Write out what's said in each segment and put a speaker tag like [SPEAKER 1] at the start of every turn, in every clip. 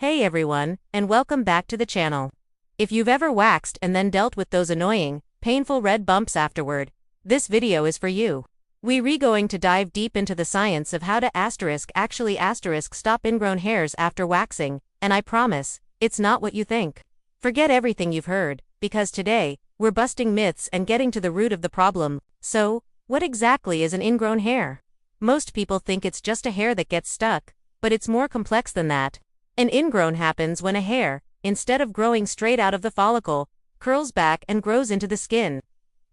[SPEAKER 1] Hey everyone, and welcome back to the channel. If you've ever waxed and then dealt with those annoying, painful red bumps afterward, this video is for you. We're going to dive deep into the science of how to actually stop ingrown hairs after waxing, and I promise, it's not what you think. Forget everything you've heard, because today, we're busting myths and getting to the root of the problem. So, what exactly is an ingrown hair? Most people think it's just a hair that gets stuck, but it's more complex than that. An ingrown happens when a hair, instead of growing straight out of the follicle, curls back and grows into the skin.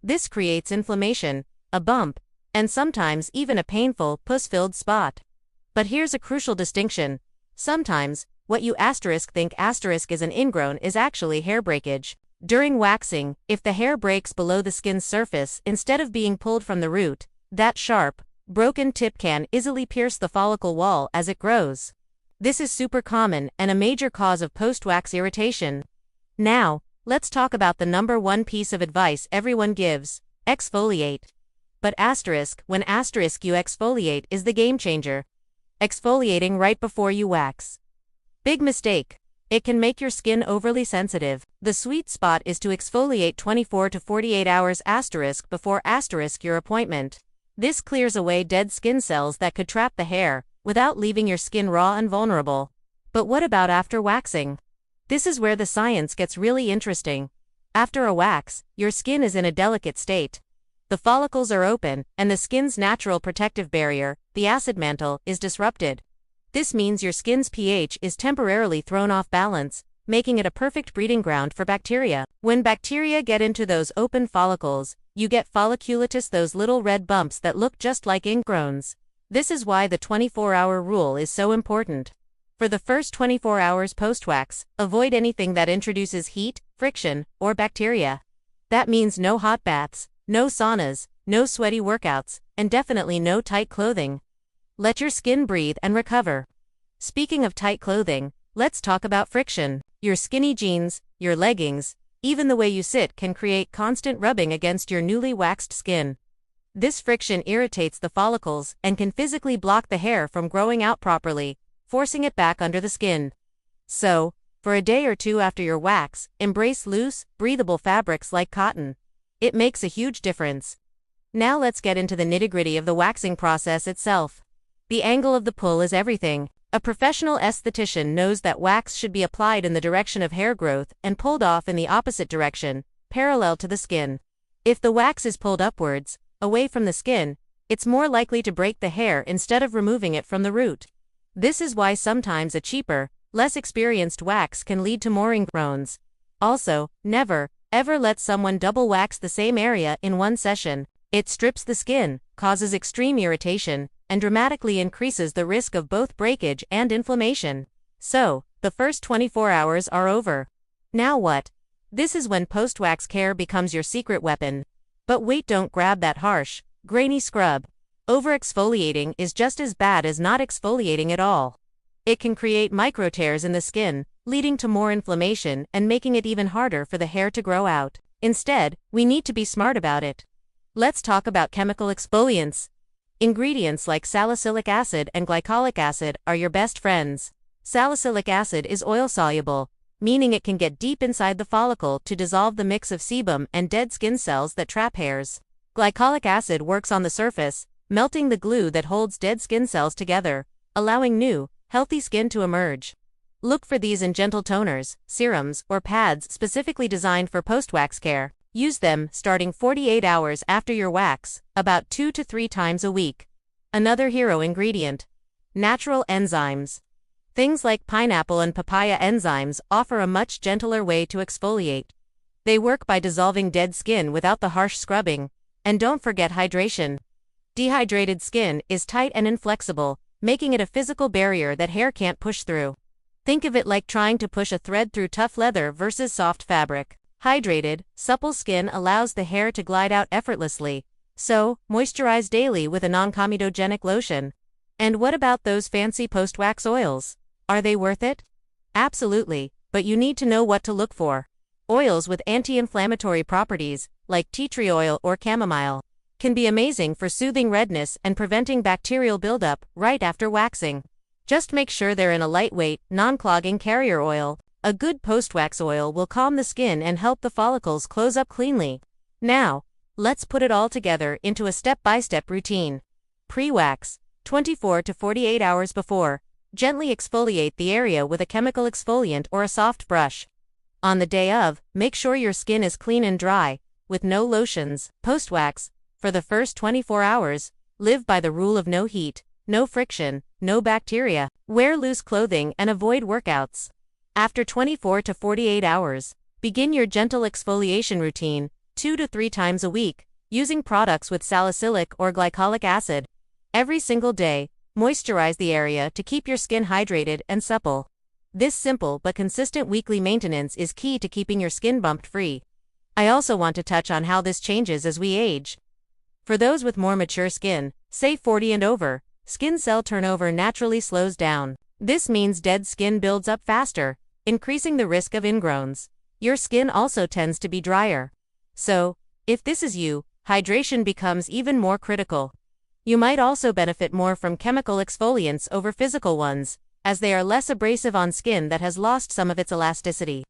[SPEAKER 1] This creates inflammation, a bump, and sometimes even a painful, pus-filled spot. But here's a crucial distinction. Sometimes, what you think is an ingrown is actually hair breakage. During waxing, if the hair breaks below the skin's surface instead of being pulled from the root, that sharp, broken tip can easily pierce the follicle wall as it grows. This is super common and a major cause of post-wax irritation. Now, let's talk about the number one piece of advice everyone gives: exfoliate. But when you exfoliate is the game changer. Exfoliating right before you wax. Big mistake. It can make your skin overly sensitive. The sweet spot is to exfoliate 24 to 48 hours before your appointment. This clears away dead skin cells that could trap the hair, without leaving your skin raw and vulnerable. But what about after waxing? This is where the science gets really interesting. After a wax, your skin is in a delicate state. The follicles are open, and the skin's natural protective barrier, the acid mantle, is disrupted. This means your skin's pH is temporarily thrown off balance, making it a perfect breeding ground for bacteria. When bacteria get into those open follicles, you get folliculitis, those little red bumps that look just like ingrowns. This is why the 24-hour rule is so important. For the first 24 hours post-wax, avoid anything that introduces heat, friction, or bacteria. That means no hot baths, no saunas, no sweaty workouts, and definitely no tight clothing. Let your skin breathe and recover. Speaking of tight clothing, let's talk about friction. Your skinny jeans, your leggings, even the way you sit can create constant rubbing against your newly waxed skin. This friction irritates the follicles and can physically block the hair from growing out properly, forcing it back under the skin. So, for a day or two after your wax, embrace loose, breathable fabrics like cotton. It makes a huge difference. Now let's get into the nitty-gritty of the waxing process itself. The angle of the pull is everything. A professional esthetician knows that wax should be applied in the direction of hair growth and pulled off in the opposite direction, parallel to the skin. If the wax is pulled upwards, away from the skin, it's more likely to break the hair instead of removing it from the root. This is why sometimes a cheaper, less experienced wax can lead to more ingrowns. Also, never, ever let someone double wax the same area in one session. It strips the skin, causes extreme irritation, and dramatically increases the risk of both breakage and inflammation. So, the first 24 hours are over. Now what? This is when post-wax care becomes your secret weapon. But wait, don't grab that harsh, grainy scrub. Over-exfoliating is just as bad as not exfoliating at all. It can create micro tears in the skin, leading to more inflammation and making it even harder for the hair to grow out. Instead, we need to be smart about it. Let's talk about chemical exfoliants. Ingredients like salicylic acid and glycolic acid are your best friends. Salicylic acid is oil-soluble, meaning it can get deep inside the follicle to dissolve the mix of sebum and dead skin cells that trap hairs. Glycolic acid works on the surface, melting the glue that holds dead skin cells together, allowing new, healthy skin to emerge. Look for these in gentle toners, serums, or pads specifically designed for post-wax care. Use them starting 48 hours after your wax, about 2 to 3 times a week. Another hero ingredient: natural enzymes. Things like pineapple and papaya enzymes offer a much gentler way to exfoliate. They work by dissolving dead skin without the harsh scrubbing. And don't forget hydration. Dehydrated skin is tight and inflexible, making it a physical barrier that hair can't push through. Think of it like trying to push a thread through tough leather versus soft fabric. Hydrated, supple skin allows the hair to glide out effortlessly. So, moisturize daily with a non-comedogenic lotion. And what about those fancy post-wax oils? Are they worth it? Absolutely, but you need to know what to look for. Oils with anti-inflammatory properties, like tea tree oil or chamomile, can be amazing for soothing redness and preventing bacterial buildup right after waxing. Just make sure they're in a lightweight, non-clogging carrier oil. A good post-wax oil will calm the skin and help the follicles close up cleanly. Now, let's put it all together into a step-by-step routine. Pre-wax. 24 to 48 hours before, gently exfoliate the area with a chemical exfoliant or a soft brush. On the day of, make sure your skin is clean and dry, with no lotions. Post-wax. For the first 24 hours, live by the rule of no heat, no friction, no bacteria. Wear loose clothing and avoid workouts. After 24 to 48 hours, begin your gentle exfoliation routine, 2 to 3 times a week, using products with salicylic or glycolic acid. Every single day, moisturize the area to keep your skin hydrated and supple. This simple but consistent weekly maintenance is key to keeping your skin bump-free. I also want to touch on how this changes as we age. For those with more mature skin, say 40 and over, skin cell turnover naturally slows down. This means dead skin builds up faster, increasing the risk of ingrowns. Your skin also tends to be drier. So, if this is you, hydration becomes even more critical. You might also benefit more from chemical exfoliants over physical ones, as they are less abrasive on skin that has lost some of its elasticity.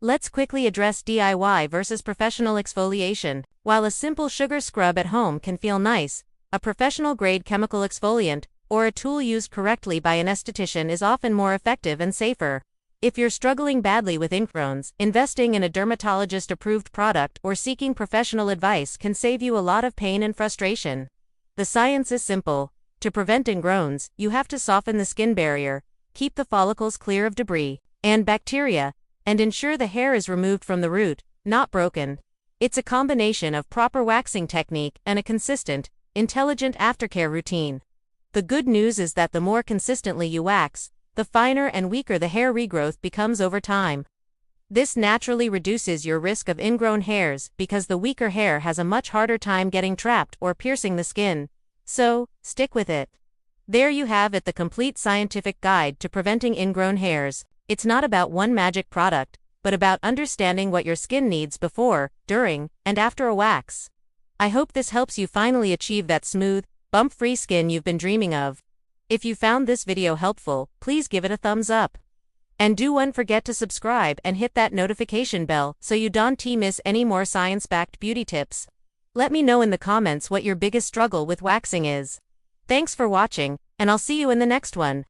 [SPEAKER 1] Let's quickly address DIY versus professional exfoliation. While a simple sugar scrub at home can feel nice, a professional-grade chemical exfoliant, or a tool used correctly by an esthetician is often more effective and safer. If you're struggling badly with ingrowns, investing in a dermatologist-approved product or seeking professional advice can save you a lot of pain and frustration. The science is simple. To prevent ingrowns, you have to soften the skin barrier, keep the follicles clear of debris and bacteria, and ensure the hair is removed from the root, not broken. It's a combination of proper waxing technique and a consistent, intelligent aftercare routine. The good news is that the more consistently you wax, the finer and weaker the hair regrowth becomes over time. This naturally reduces your risk of ingrown hairs because the weaker hair has a much harder time getting trapped or piercing the skin. So, stick with it. There you have it, the complete scientific guide to preventing ingrown hairs. It's not about one magic product, but about understanding what your skin needs before, during, and after a wax. I hope this helps you finally achieve that smooth, bump-free skin you've been dreaming of. If you found this video helpful, please give it a thumbs up. And don't forget to subscribe and hit that notification bell so you don't miss any more science-backed beauty tips. Let me know in the comments what your biggest struggle with waxing is. Thanks for watching, and I'll see you in the next one.